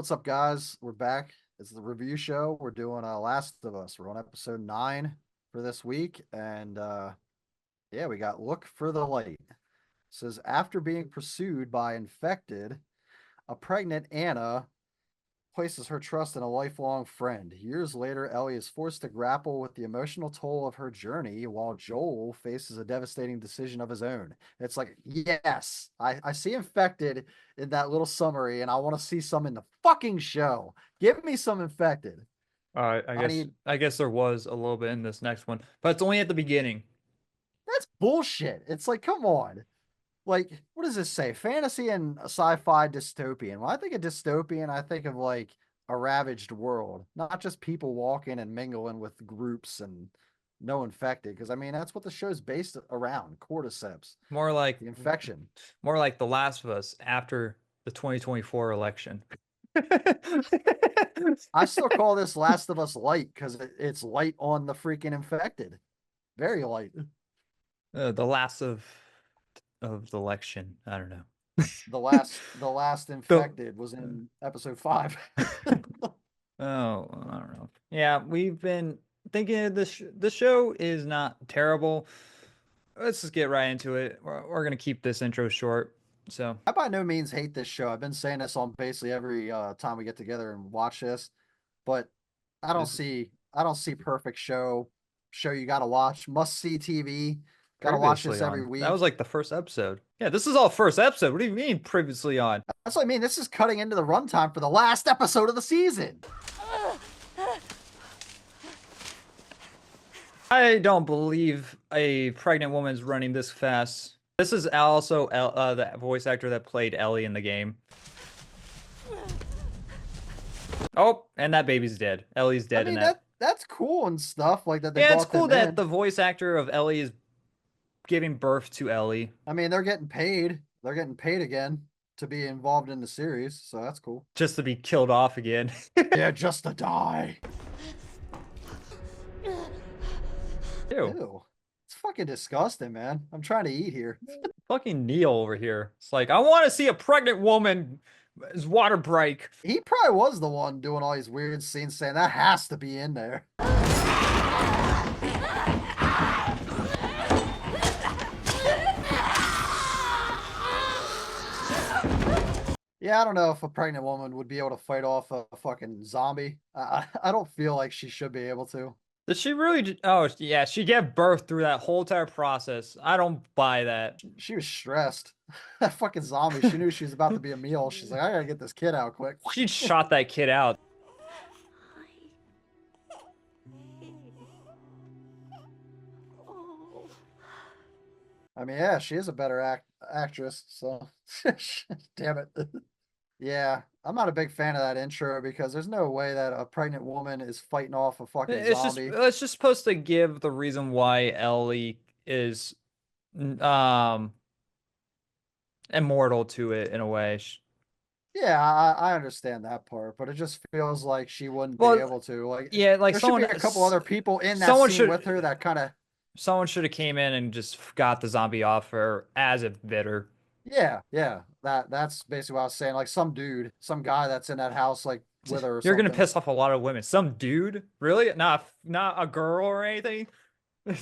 What's up, guys? We're back. It's the review show. We're doing Last of Us. We're on episode 9 for this week. And yeah, we got Look for the Light. It says after being pursued by infected, a pregnant Anna places her trust in a lifelong friend. Years later, Ellie is forced to grapple with the emotional toll of her journey while Joel faces a devastating decision of his own. It's like, yes, I see infected in that little summary, and I want to see some in the fucking show. Give me some infected. I I guess need I guess there was a little bit in this next one, but it's only at the beginning. That's bullshit. It's like, come on. Like, what does this say? Fantasy and sci-fi dystopian. When I think of dystopian, I think of like a ravaged world, not just people walking and mingling with groups and no infected. Because I mean, that's what the show's based around: cordyceps, More like the infection. more like The Last of Us after the 2024 election. I still call this Last of Us light because it's light on the freaking infected. Very light. The last of the election. I don't know. The last The infected was in episode 5. Oh, I don't know. Yeah, we've been thinking the show is not terrible. Let's just get right into it. We're gonna keep this intro short. So I by no means hate this show. I've been saying this on basically every time we get together and watch this, but this I don't see perfect show you got to watch, must see TV. Got to watch previously this every on. That was week. like the first episode. Yeah, this is all first episode. What do you mean previously on? That's what I mean. This is cutting into the runtime for the last episode of the season. I don't believe a pregnant woman's running this fast. This is also the voice actor that played Ellie in the game. Oh, and that baby's dead. Ellie's I dead in mean that. that's cool and stuff like that they Yeah, it's brought cool them that in. the voice actor of Ellie is giving birth to Ellie I mean, they're getting paid. They're getting paid again to be involved in the series, so that's cool. just to be killed off again. Yeah, just to die. Ew. Ew. It's fucking disgusting, man. I'm trying to eat here. Fucking Neil over here. It's like, I want to see a pregnant woman's water break. He probably was the one doing all these weird scenes saying that has to be in there. Yeah, I don't know if a pregnant woman would be able to fight off a fucking zombie. I don't feel like she should be able to. Did she really? Oh, yeah, she gave birth through that whole entire process. I don't buy that. She was stressed. That fucking zombie, she knew she was about to be a meal. She's like, I gotta get this kid out quick. She shot that kid out. I mean, yeah, she is a better actress, so damn it. Yeah, I'm not a big fan of that intro because there's no way that a pregnant woman is fighting off a fucking zombie. It's just supposed to give the reason why Ellie is um immortal to it in a way. Yeah, I understand that part, but it just feels like she wouldn't be Well, able to. Like, yeah, like there should be a couple other people in that someone scene should with her that kind of, someone should have came in and just got the zombie off her as a bitter. yeah. That's basically what I was saying. Like some dude, some guy that's in that house, like with her or You're gonna something. piss off a lot of women. Some dude, really? Not a girl or anything.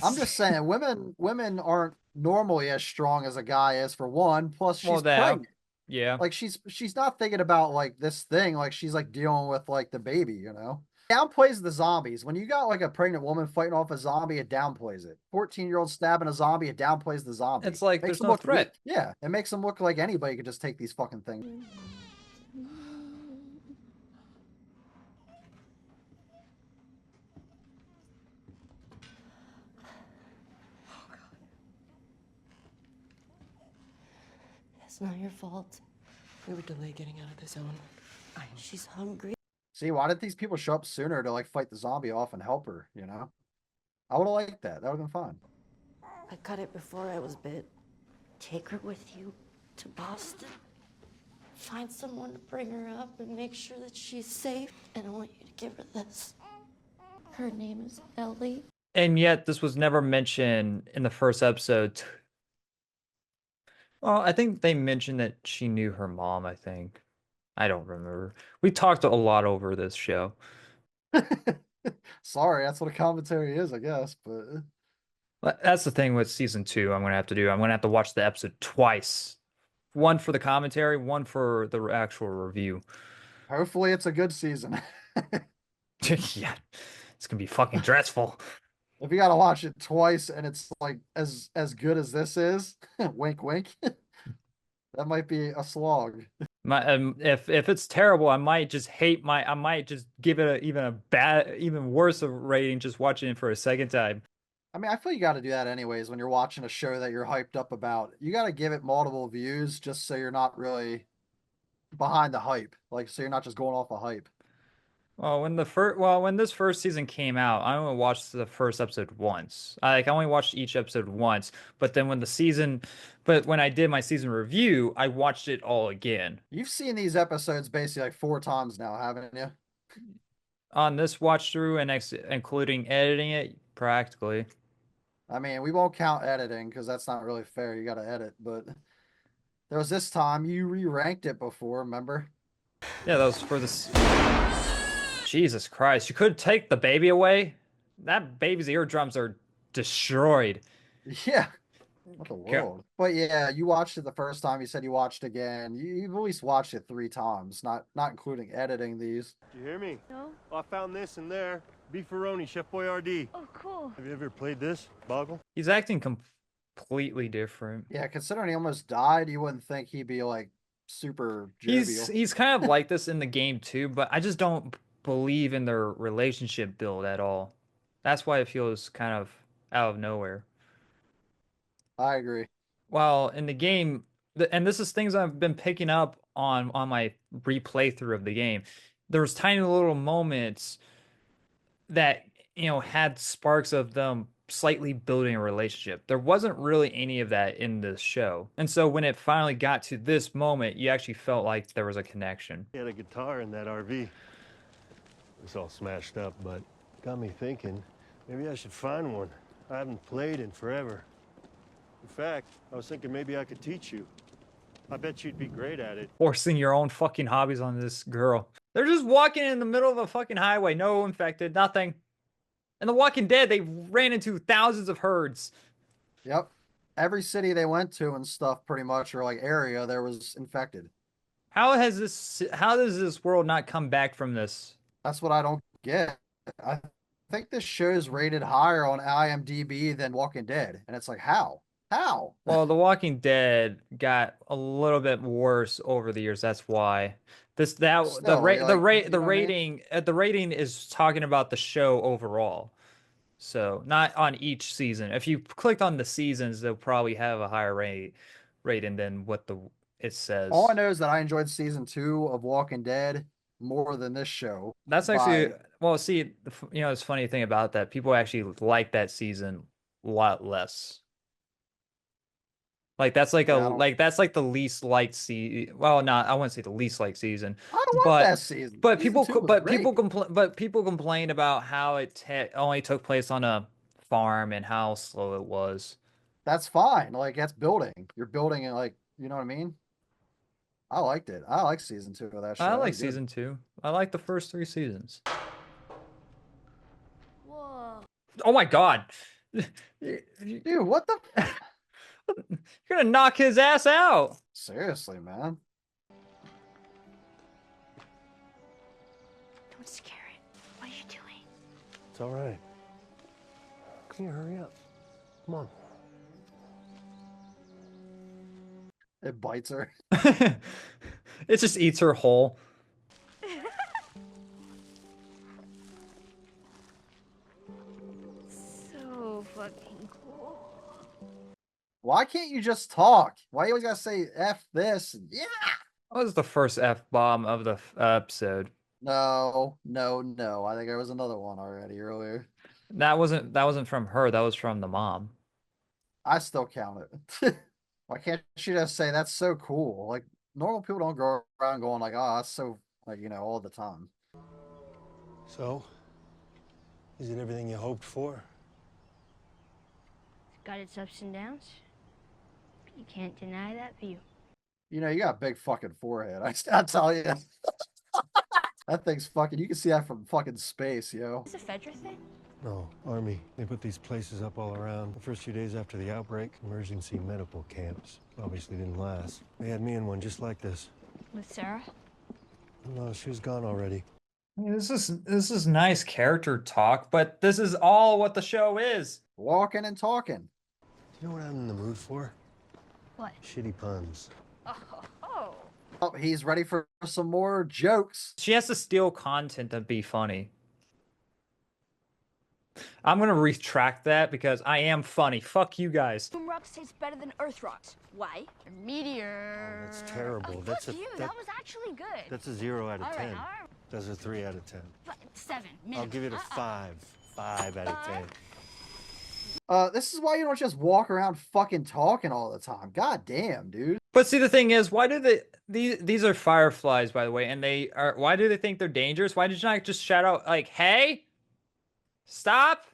I'm just saying, women aren't normally as strong as a guy is for one. Plus, Well, she's that, pregnant. yeah. Like she's not thinking about like this thing. Like she's like dealing with like the baby, you know. Downplays the zombies. When you got like a pregnant woman fighting off a zombie, it downplays it. 14-year-old stabbing a zombie, it downplays the zombie. It's like Makes there's them no look weak. threat. Yeah, it makes them look like anybody could just take these fucking things. It's not your fault. We were delayed getting out of the zone. She's hungry. See, why did these people show up sooner to like fight the zombie off and help her? You know, I would have liked that. That would have been fun. I cut it before I was bit. Take her with you to Boston. Find someone to bring her up and make sure that she's safe. And I want you to give her this. Her name is Ellie. And yet this was never mentioned in the first episode. Well, I think they mentioned that she knew her mom, I think. I don't remember. We talked a lot over this show. Sorry, that's what a commentary is, I guess. But That's the thing with season 2. I'm gonna have to do. I'm gonna have to watch the episode twice. One for the commentary, one for the actual review. hopefully, it's a good season. Yeah, it's gonna be fucking dreadful. If you gotta watch it twice and it's like as good as this is, wink, wink. That might be a slog. If it's terrible, I might just hate my. I might just give it even a bad, even worse of rating just watching it for a second time. I mean, I feel you got to do that anyways when you're watching a show that you're hyped up about. You got to give it multiple views just so you're not really behind the hype. Like, so you're not just going off a hype. When this first season came out, I only watched the first episode once. I only watched each episode once, but then when I did my season review, I watched it all again. You've seen these episodes basically like 4 times now, haven't you? On this watch through and including editing it, practically. I mean, we won't count editing because that's not really fair. You got to edit, but there was this time you re-ranked it before, remember? Yeah, that was for this. Jesus Christ, you could take the baby away. That baby's eardrums are destroyed. Yeah. What the world? But yeah, you watched it the first time. You said you watched again. You've at least watched it 3 times, not including editing these. You hear me? No? Oh, I found this in there. Beefaroni, Chef Boyardee. Oh, cool. Have you ever played this, Boggle? He's acting completely different. Yeah, considering he almost died, you wouldn't think he'd be like super jovial. He's kind of like this in the game too, but I just don't believe in their relationship build at all. That's why it feels kind of out of nowhere. I agree. While in the game, and this is things I've been picking up on my replay through of the game. There was tiny little moments that had sparks of them slightly building a relationship. There wasn't really any of that in this show. And so when it finally got to this moment, you actually felt like there was a connection. He had a guitar in that RV. It's all smashed up, but got me thinking, maybe I should find one. I haven't played in forever. In fact, I was thinking maybe I could teach you. I bet you'd be great at it. Forcing your own fucking hobbies on this girl. They're just walking in the middle of a fucking highway. No infected, nothing. In The Walking Dead, they ran into thousands of herds. Yep. Every city they went to and stuff pretty much, or like area, there was infected. How does this world not come back from this? That's what I don't get. I think this show's rated higher on IMDb than Walking Dead. And it's like, how? How? Well, The Walking Dead got a little bit worse over the years. That's why. The Still, like, you know what I mean? the rating is talking about the show overall. So not on each season. If you clicked on the seasons, they'll probably have a higher rating than what it says. All I know is that I enjoyed season 2 of Walking Dead more than this show. That's actually by- well. See, it's funny thing about that. People actually like that season a lot less. Like that's like Yeah, I don't- that's like the least liked season. Well, not I wouldn't say the least liked season, I don't but want that season. but Season people 2 co- was but great. people complain about how only took place on a farm and how slow it was. That's fine. Like that's building. You're building it like, you know what I mean? I liked it. I like season 2 of that show. I That like was good. season 2. I like the first 3 seasons. Whoa. Oh my God. You're Dude, what the gonna knock his ass out. Seriously, man. Don't scare it. What are you doing? It's all right. Can you hurry up? Come on. It bites her. It just eats her whole. So fucking cool. Why can't you just talk? Why you always gotta say F this? Yeah. That was the first F-bomb of the episode. No. I think there was another one already earlier. That wasn't from her. That was from the mom. I still count it. Why can't she just say that's so cool? Like normal people don't go around going like, oh, that's so like, all the time. So, is it everything you hoped for? It's got its ups and downs. But you can't deny that view. You know, you got a big fucking forehead. I tell you. That thing's fucking, you can see that from fucking space, yo. Is it Fedra thing? No, Army. They put these places up all around. The first few days after the outbreak, emergency medical camps. Obviously didn't last. They had me in one just like this. With Sarah? No, she was gone already. I mean, this is nice character talk, but this is all what the show is. Walking and talking. You know what I'm in the mood for? What? Shitty puns. Oh. Oh, he's ready for some more jokes. She has to steal content to be funny. I'm gonna retract that because I am funny. Fuck you guys. Moon rocks taste better than Earth rocks. Why? A meteor. Oh, that's terrible. That's fuck a- you. that- That was actually good. That's a 0 out of All 10. right, all right. That's a 3 out of 10. But 7. I'll minimum. give it a 5. 5 out of 10. This is why you don't just walk around fucking talking all the time. God damn, dude. But see, the thing is, why do these are fireflies, by the way, and they are. Why do they think they're dangerous? Why did you not just shout out like, "Hey, stop"?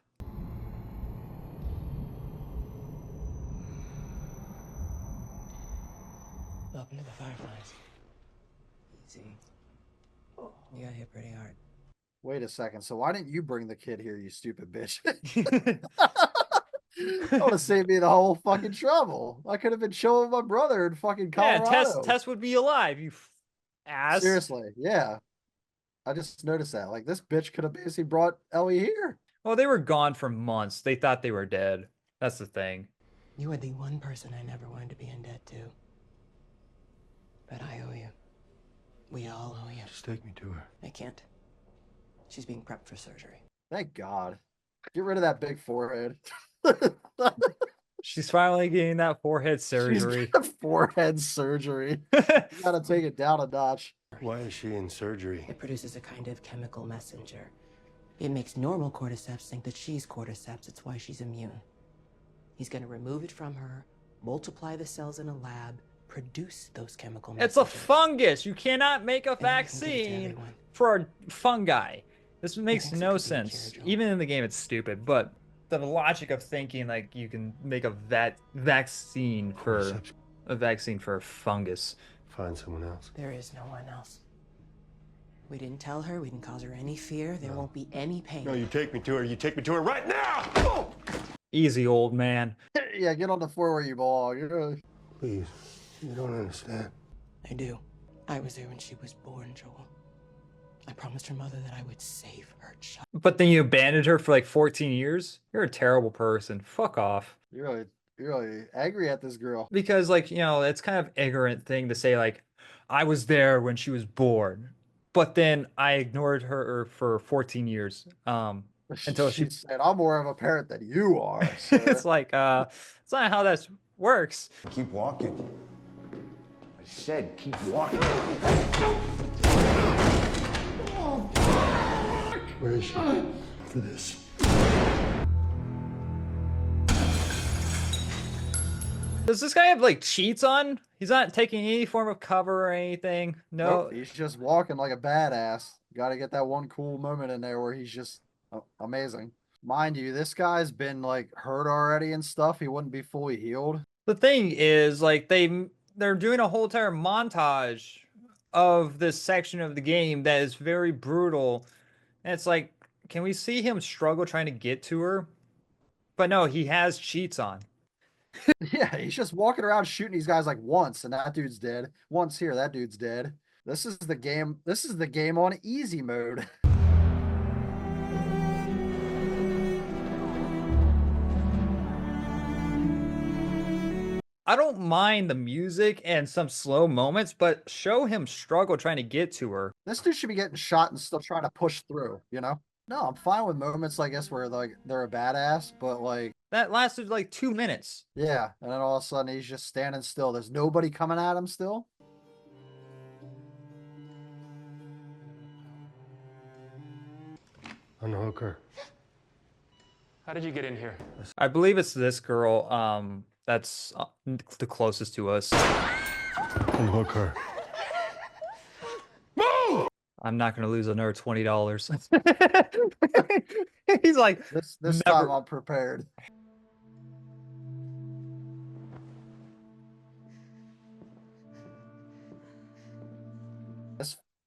Welcome to the Fireflies. Easy. You got hit pretty hard. Wait a second. So why didn't you bring the kid here, you stupid bitch? That would have saved me the whole fucking trouble. I could have been chilling with my brother in fucking Yeah, Colorado. Tess would be alive. You ass. Seriously, yeah. I just noticed that. Like, this bitch could have basically brought Ellie here. Well, they were gone for months. They thought they were dead. That's the thing. You are the one person I never wanted to be in debt to. But I owe you. We all owe you. Just take me to her. I can't. She's being prepped for surgery. Thank God. Get rid of that big forehead. She's finally getting that forehead She's surgery. got forehead surgery. You gotta take it down a notch. Why is she in surgery? It produces a kind of chemical messenger. It makes normal cordyceps think that she's cordyceps. It's why she's immune. He's gonna remove it from her, multiply the cells in a lab, produce those chemical It's a messengers. fungus. You cannot make a And then I can give it to vaccine everyone. for a fungi. This makes thinks it no could be a sense. cure, Joel. Even in the game, it's stupid. But the logic of thinking like you can make a vaccine for Cordyceps. a vaccine for a fungus. Find someone else. There is no one else. We didn't tell her. We didn't cause her any fear. There won't be any pain. No, you take me to her. You take me to her right now! Easy, old man. Yeah, get on the floor where you belong. You're- Please, you don't understand. I do. I was there when she was born, Joel. I promised her mother that I would save her child. But then you abandoned her for like 14 years? You're a terrible person. Fuck off. You're really angry at this girl. Because like, you know, it's kind of ignorant thing to say like, I was there when she was born. But then I ignored her for 14 years. Until she said, I'm more of a parent than you are. sir." it's like it's not how that works. Keep walking. I said keep walking. Where is she? For this. Does this guy have like cheats on? He's not taking any form of cover or anything. No. Nope, he's just walking like a badass. Got to get that one cool moment in there where he's just amazing. Mind you, this guy's been like hurt already and stuff. He wouldn't be fully healed. The thing is, like they're doing a whole entire montage of this section of the game that is very brutal. And it's like, can we see him struggle trying to get to her? But no, he has cheats on. Yeah, he's just walking around shooting these guys like once, and that dude's dead. Once here, that dude's dead. This is the game. This is the game on easy mode. I don't mind the music and some slow moments, but show him struggle trying to get to her. This dude should be getting shot and still trying to push through, you know? No, I'm fine with moments, I guess, where like they're a badass, but like, That lasted like 2 minutes. yeah, and then all of a sudden he's just standing still. There's nobody coming at him still. Unhook her. How did you get in here? I believe it's this girl that's the closest to us. Unhook her. I'm not gonna lose another $20. He's like, This Never- time I'm prepared.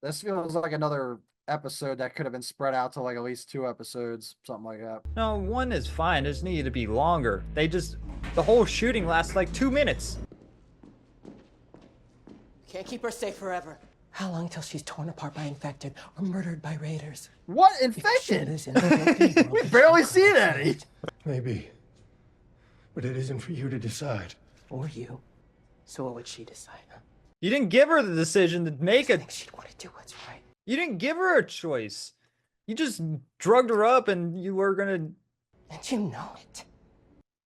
This feels like another episode that could have been spread out to like at least 2 episodes, something like that. No, one is fine. It just needed to be longer. The whole shooting lasts like 2 minutes. Can't keep her safe forever. How long till she's torn apart by infected or murdered by raiders? What If she infected? lives in the Loki world, We barely seen any. Maybe. But it isn't for you to decide. or you. So what would she decide? Huh? You didn't give her the decision to make I a. think she'd want to do what's right. You didn't give her a choice. You just drugged her up, and you were gonna. And you know it.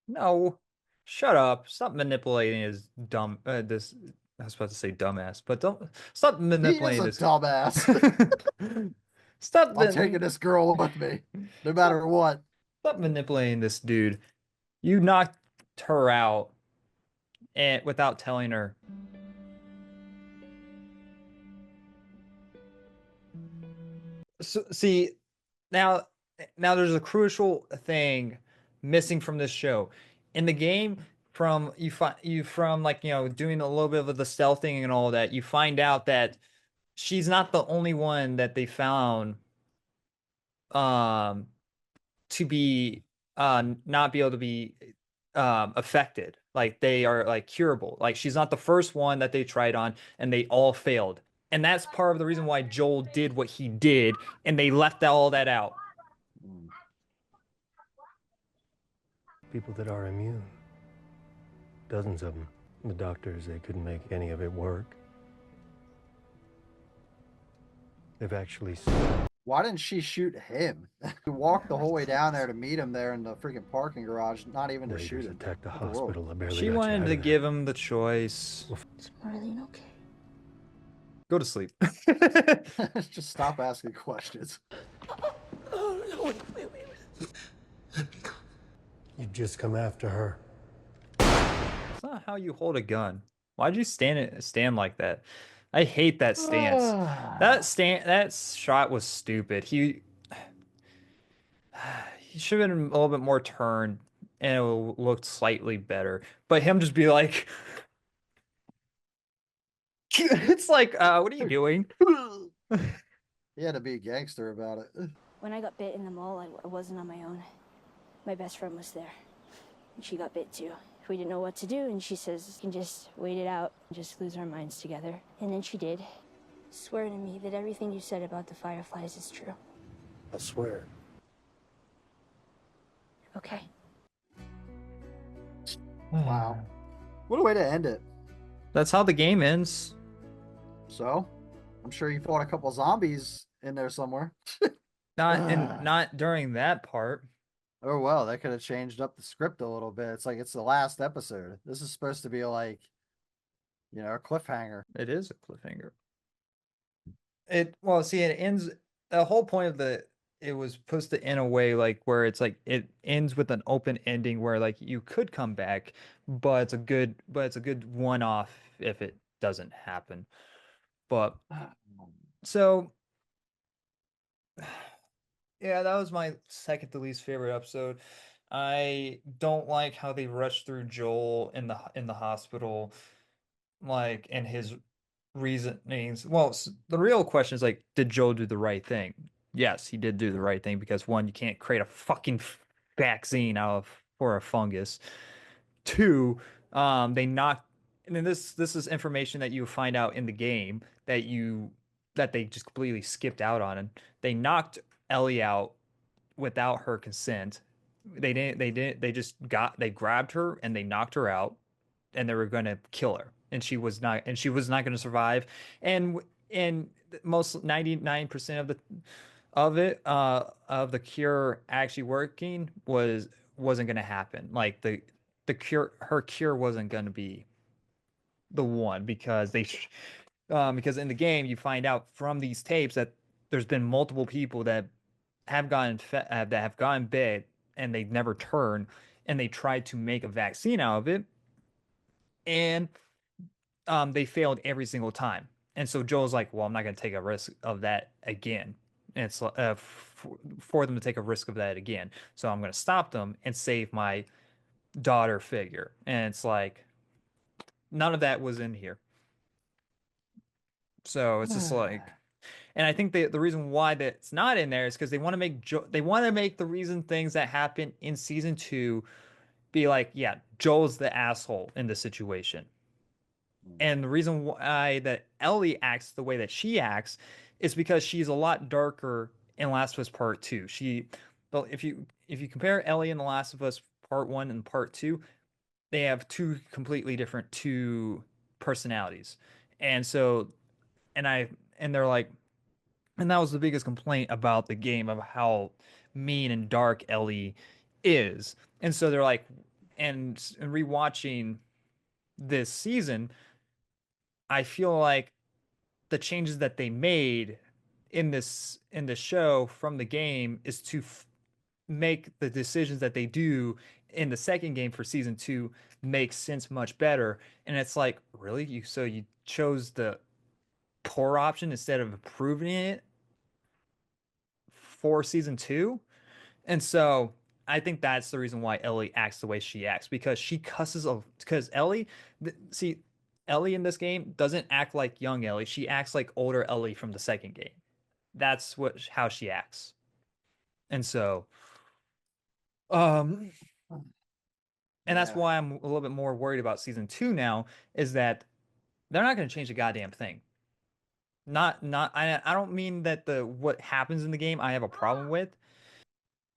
No, shut up. Stop manipulating his dumb. This. I was about to say dumbass, but don't stop He is manipulating a this. dumbass. Stop. I'm taking this girl with me, no matter what. Stop manipulating this dude. You knocked her out, and without telling her. So, see, now there's a crucial thing missing from this show. In the game, from like, doing a little bit of the stealthing and all that, you find out that she's not the only one that they found to be not be able to be affected. Like, they are like curable. Like, she's not the first one that they tried on and they all failed. And that's part of the reason why Joel did what he did, and they left all that out. People that are immune. Dozens of them. The doctors, they couldn't make any of it work. They've actually Why didn't she shoot him? We walked the whole way down there to meet him there in the freaking parking garage, not even to shoot raiders him. attacked the What the world? hospital. I barely She got you wanted out to of there. give him the choice. Is Marlene okay? Go to sleep. Just stop asking questions. Oh, no, wait. You've just come after her. That's not how you hold a gun. Why'd you stand like that? I hate that stance. That shot was stupid. He should have been a little bit more turned, and it looked slightly better. But him just be like, it's like, what are you doing? He had to be a gangster about it. When I got bit in the mall, I wasn't on my own. My best friend was there. And she got bit too. We didn't know what to do, and she says, we can just wait it out and just lose our minds together. And then she did. Swear to me that everything you said about the Fireflies is true. I swear. Okay. Wow. What a way to end it. That's how the game ends. So, I'm sure you fought a couple zombies in there somewhere. Not during that part. Oh well, that could have changed up the script a little bit. It's like it's the last episode. This is supposed to be like, a cliffhanger. It is a cliffhanger. It ends. The whole point of it was supposed to end a way like where it's like it ends with an open ending where like you could come back, but it's a good one-off if it doesn't happen. But so yeah, that was my second to least favorite episode. I don't like how they rushed through Joel in the hospital, like, and his reasonings. Well, the real question is like, did Joel do the right thing? Yes, he did do the right thing because one, you can't create a fucking vaccine for a fungus. Two, they knocked. And then this is information that you find out in the game that they just completely skipped out on, and they knocked Ellie out without her consent. They grabbed her and they knocked her out, and they were going to kill her, and she was not going to survive. And most 99% of the cure actually working wasn't going to happen. Like her cure wasn't going to be the one, because because in the game you find out from these tapes that there's been multiple people that have gotten bit and they never turn, and they tried to make a vaccine out of it, and they failed every single time. And so Joel's like, well, I'm not going to take a risk of that again. And it's for them to take a risk of that again, so I'm going to stop them and save my daughter figure. And it's like, none of that was in here. So it's just like, And I think the reason why that's not in there is because they want to make the reason things that happen in season 2 be like, yeah, Joel's the asshole in this situation. And the reason why that Ellie acts the way that she acts is because she's a lot darker in Last of Us Part 2. Well, if you compare Ellie in The Last of Us Part 1 and Part 2, they have two personalities. And so and they're like, and that was the biggest complaint about the game, of how mean and dark Ellie is. And so they're like, and rewatching this season, I feel like the changes that they made in this show from the game is to make the decisions that they do in the second game for season 2 make sense much better. And it's like, really, you chose the poor option instead of improving it for season 2? And so I think that's the reason why Ellie acts the way she acts, because she cusses because Ellie, see, Ellie in this game doesn't act like young Ellie. She acts like older Ellie from the second game. That's how she acts. And so, and that's why I'm a little bit more worried about season 2 now, is that they're not going to change a goddamn thing. I don't mean that what happens in the game I have a problem with.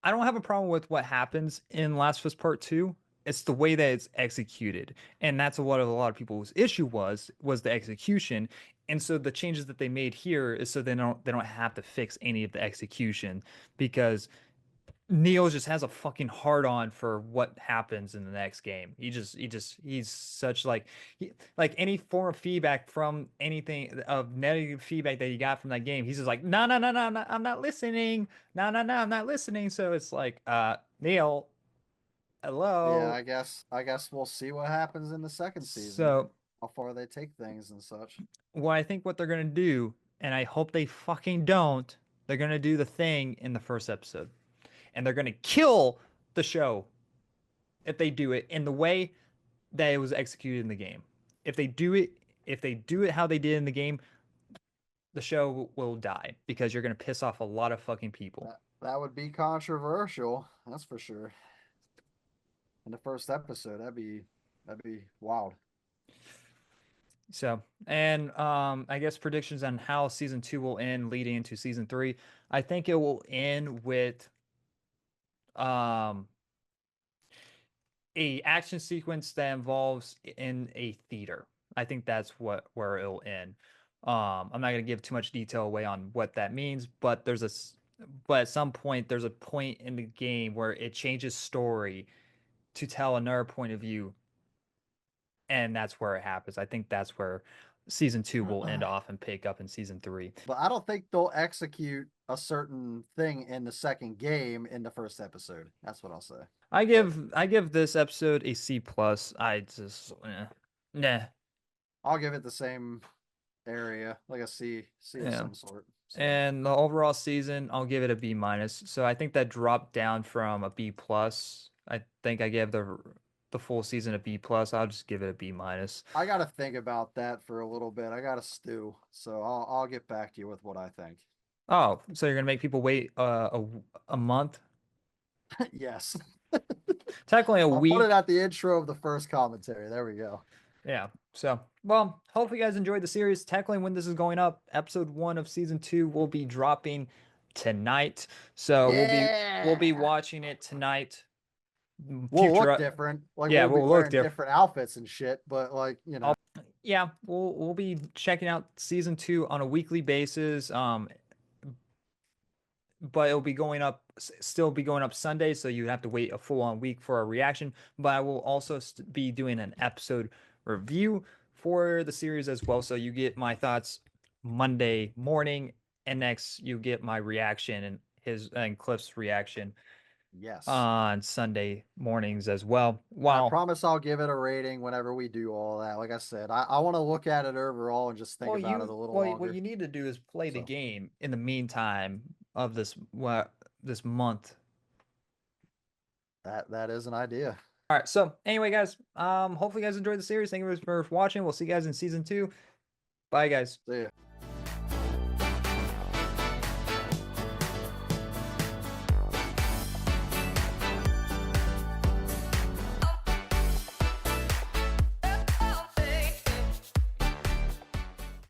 I don't have a problem with what happens in Last of Us Part 2. It's the way that it's executed. And that's what a lot of people's issue was the execution. And so the changes that they made here is so they don't have to fix any of the execution, because Neil just has a fucking hard on for what happens in the next game. He's such like any form of feedback from anything of negative feedback that he got from that game, he's just like, no, I'm not listening. No, I'm not listening. So it's like, Neil, hello. Yeah, I guess we'll see what happens in the second season. So how far they take things and such. what they're gonna do, and I hope they fucking don't, they're gonna do the thing in the first episode. And they're going to kill the show if they do it in the way that it was executed in the game. If they do it how they did in the game, the show will die, because you're going to piss off a lot of fucking people. That would be controversial, that's for sure. In the first episode, that'd be wild. So, and I guess predictions on how season 2 will end leading into season 3. I think it will end with a action sequence that involves in a theater. I think that's where it'll end. I'm not going to give too much detail away on what that means, but at some point there's a point in the game where it changes story to tell another point of view, and that's where it happens. I think that's where season 2 will end off and pick up in season 3. But I don't think they'll execute a certain thing in the second game in the first episode. That's what I'll say. I give this episode a C+. I just nah. I'll give it the same area, like a C of some sort. So. And the overall season, I'll give it a B-. So I think that dropped down from a B+. I think I gave the full season a B+. I'll just give it a B-. I gotta think about that for a little bit. I gotta stew. So I'll get back to you with what I think. Oh, so you're gonna make people wait a month? Yes. Technically a week. I'll put it at the intro of the first commentary. There we go. Yeah. So, well, hopefully you guys enjoyed the series. Technically, when this is going up, episode 1 of season 2 will be dropping tonight. So we'll be watching it tonight. We'll look different. Like, yeah, we'll look different outfits and shit. But like, you know. Yeah, we'll be checking out season 2 on a weekly basis. But it'll be still be going up Sunday, so you have to wait a full-on week for a reaction. But I will also be doing an episode review for the series as well, so you get my thoughts Monday morning, and next you get my reaction and Cliff's reaction. Yes. On Sunday mornings as well. Wow. I promise I'll give it a rating whenever we do all that. Like I said, I want to look at it overall and just think about it a little longer. What you need to do is play the game in the meantime of this month. That is an idea. All right. So anyway, guys, hopefully you guys enjoyed the series. Thank you for watching. We'll see you guys in season 2. Bye, guys. See ya.